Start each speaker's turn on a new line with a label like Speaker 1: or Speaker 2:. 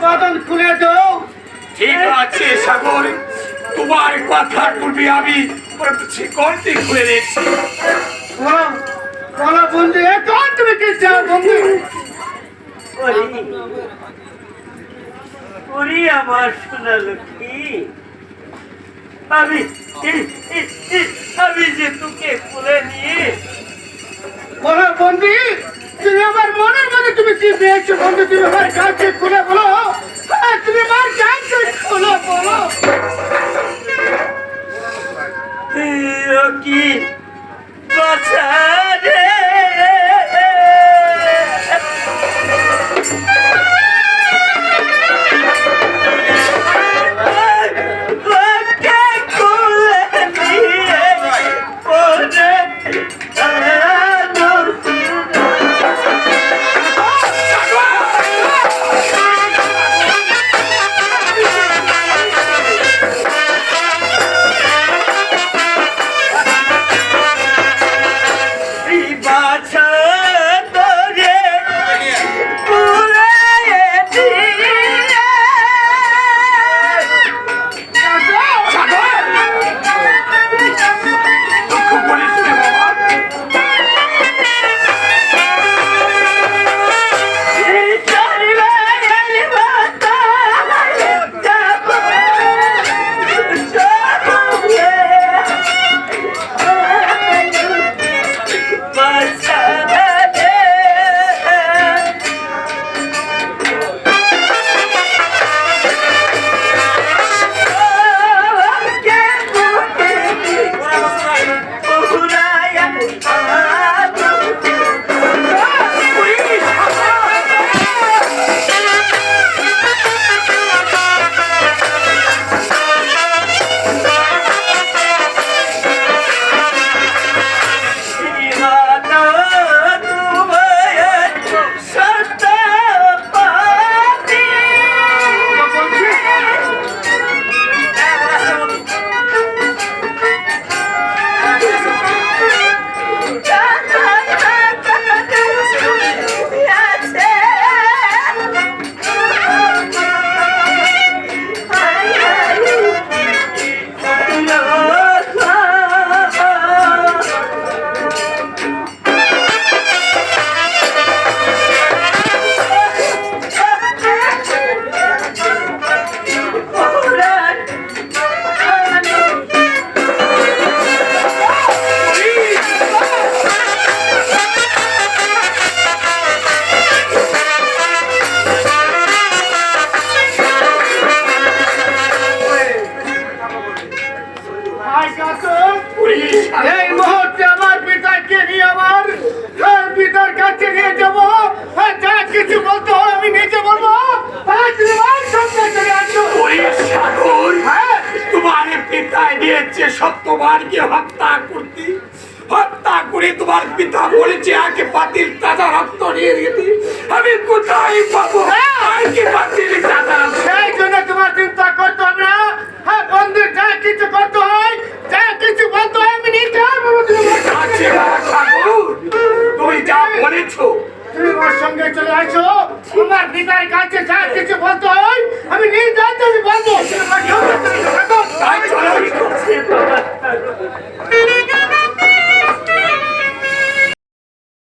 Speaker 1: বাঁধন খুলে দাও।
Speaker 2: ঠিক আছে সাগর, তোমার কথা বলবি আমি শিকড়টি খুলে দিচ্ছি।
Speaker 1: বলো বন্ধু, এখন তুমি কি চাও বন্ধু?
Speaker 3: ওরে আমার সোনা লক্ষ্মী, আমি আমি যে তোকে খুলে নিয়ে
Speaker 1: বলো বন্ধু, তুমি আমার মনের মধ্যে তুমি কি পেয়েছো বন্ধু? তুমি আমার কাছে খুলে বলো। তুমি আমার কাছে খুলে বলো।
Speaker 3: কি বাছা রে,
Speaker 1: এই মুহূর্তে আমার পিতাকে নিয়ে আমার পিতার কাছে নিয়ে যাবো। যা কিছু বলতে হয় আমি নিজে বলবো।
Speaker 2: তোমার পিতায় দিয়েছে সত্যবানকে হত্যা করতে, হত্যা করে তোমার পিতা বলেছে আগে পাতিল তাজা রক্ত নিয়ে গেছে। আমি কোথায় পাবো আগে পাতিল তাজা?
Speaker 1: সেই জন্য তোমার চিন্তা করতে হবে না। হ্যাঁ বন্ধু, যা কিছু করতে হয়, যা কিছু বলতে হয় আমি নিজে
Speaker 2: তুমি যা বলেছো,
Speaker 1: তুমি ওর সঙ্গে চলে আসো। আমার পিতার কাছে যা কিছু বলতে হয় আমি নিজে আমি বলবো।
Speaker 2: তাই চলো।